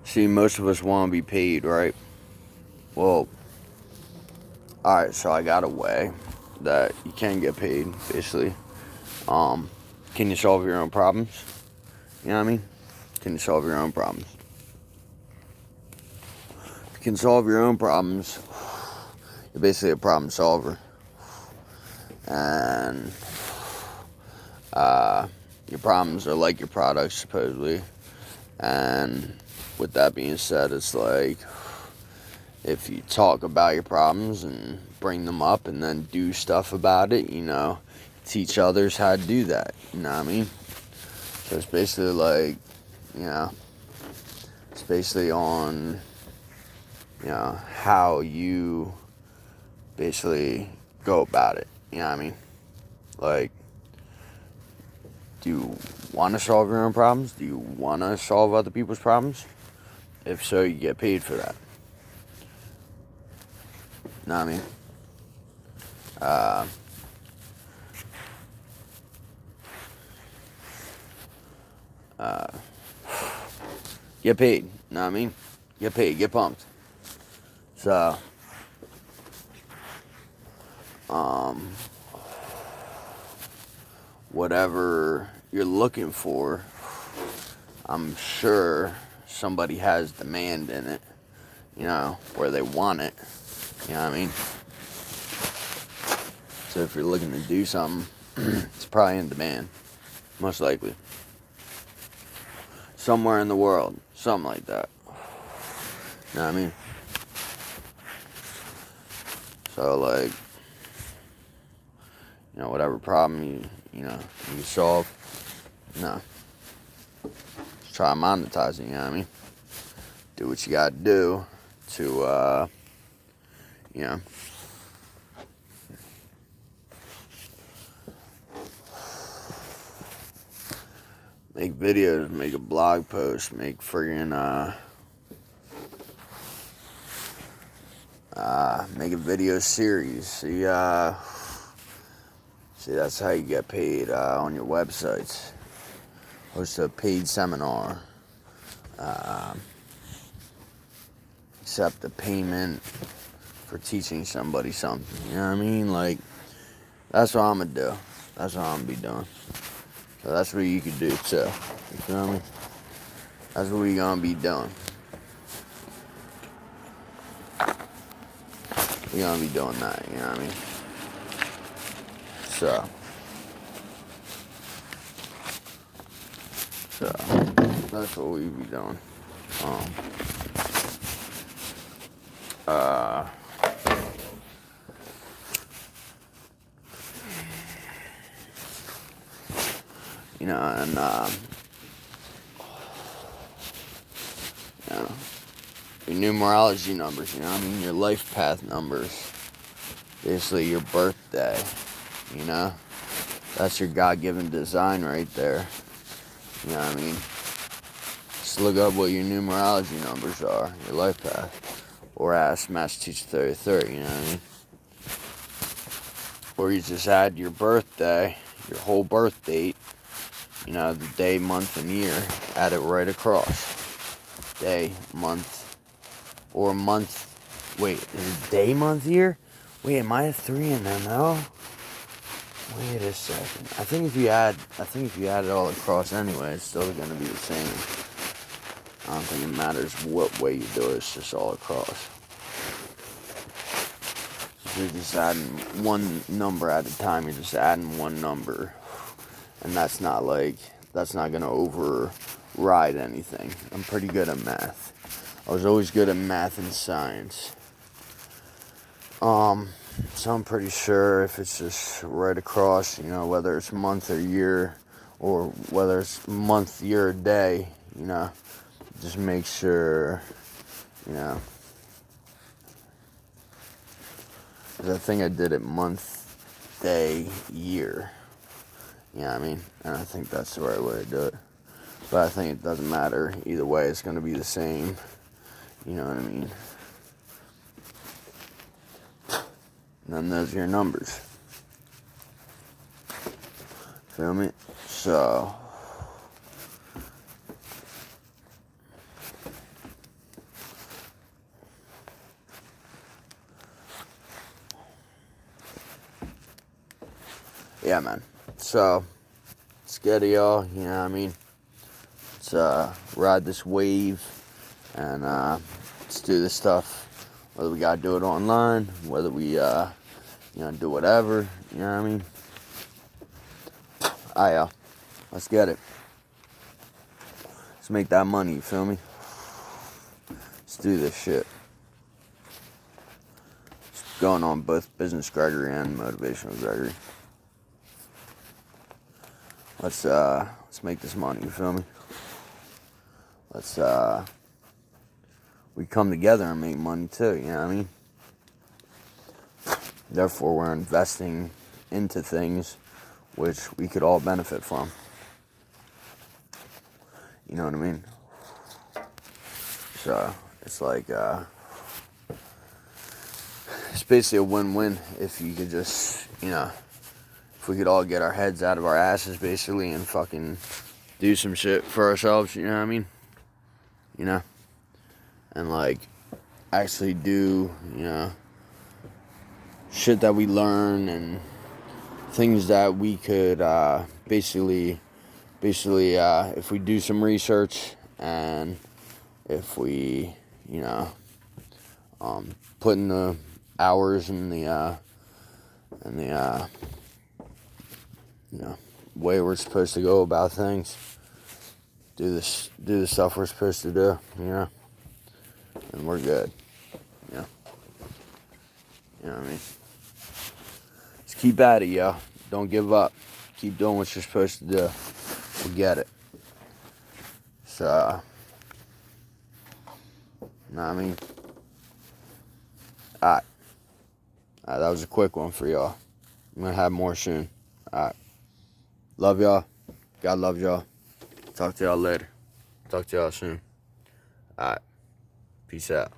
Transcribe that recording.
See, most of us want to be paid, right? Well, alright, so I got a way that you can get paid, basically. Can you solve your own problems? You know what I mean? Can you solve your own problems? If you can solve your own problems, you're basically a problem solver. And your problems are like your products, supposedly. And with that being said, it's like, if you talk about your problems and bring them up and then do stuff about it, teach others how to do that, you know what I mean? So it's basically like, it's basically on, how you basically go about it, you know what I mean? Like, do you want to solve your own problems? Do you want to solve other people's problems? If so, you get paid for that. You know what I mean? Get paid, you know what I mean? Get paid, get pumped. So, whatever you're looking for, I'm sure somebody has demand in it, where they want it, you know what I mean? So if you're looking to do something, it's probably in demand, most likely. Somewhere in the world, something like that. You know what I mean? So like, whatever problem you solve, just try monetizing, you know what I mean? Do what you gotta do to, make videos, make a blog post, make friggin', make a video series. See, that's how you get paid, on your websites. Host a paid seminar. Accept the payment for teaching somebody something. You know what I mean? Like, that's what I'm gonna do. That's what I'm gonna be doing. So that's what you could do too. You feel me? That's what we gonna be doing. We gonna be doing that, you know what I mean? So that's what we be doing. And your numerology numbers, you know what I mean? Your life path numbers. Basically your birthday, That's your God-given design right there. You know what I mean? Just look up what your numerology numbers are, your life path. Or ask Master Teacher 33, you know what I mean? Or you just add your birthday, your whole birth date, the day, month, and year, add it right across. Day, month, or month. Wait, is it day, month, year? Wait, am I a 3 in there now? Wait a second. I think if you add it all across anyway, it's still gonna be the same. I don't think it matters what way you do it, it's just all across. So you're just adding one number at a time, you're just adding one number. And that's not gonna override anything. I'm pretty good at math. I was always good at math and science. So I'm pretty sure if it's just right across, whether it's month or year, or whether it's month, year, or day, just make sure, 'cause I think I did it month, day, year. You know what I mean? And I think that's the right way to do it. But I think it doesn't matter. Either way, it's going to be the same. You know what I mean? And then those are your numbers. Feel me? So, yeah, man. So, let's get it, y'all. You know what I mean? Let's ride this wave and let's do this stuff. Whether we gotta do it online, whether we do whatever. You know what I mean? Alright, y'all. Let's get it. Let's make that money. You feel me? Let's do this shit. It's going on both Business Gregory and Motivational Gregory. Let's make this money. You feel me? Let's we come together and make money too. You know what I mean? Therefore, we're investing into things which we could all benefit from. You know what I mean? So it's like it's basically a win-win if you could just, if we could all get our heads out of our asses basically and fucking do some shit for ourselves. You know what I mean? And like actually do shit that we learn and things that we could basically if we do some research and if we put in the hours and the way we're supposed to go about things, do the stuff we're supposed to do, and we're good. You know what I mean? Just keep at it, yo. Don't give up. Keep doing what you're supposed to do. We'll get it. So, you know what I mean? Alright. That was a quick one for y'all. I'm going to have more soon. Alright. Love y'all. God loves y'all. Talk to y'all later. Talk to y'all soon. Alright. Peace out.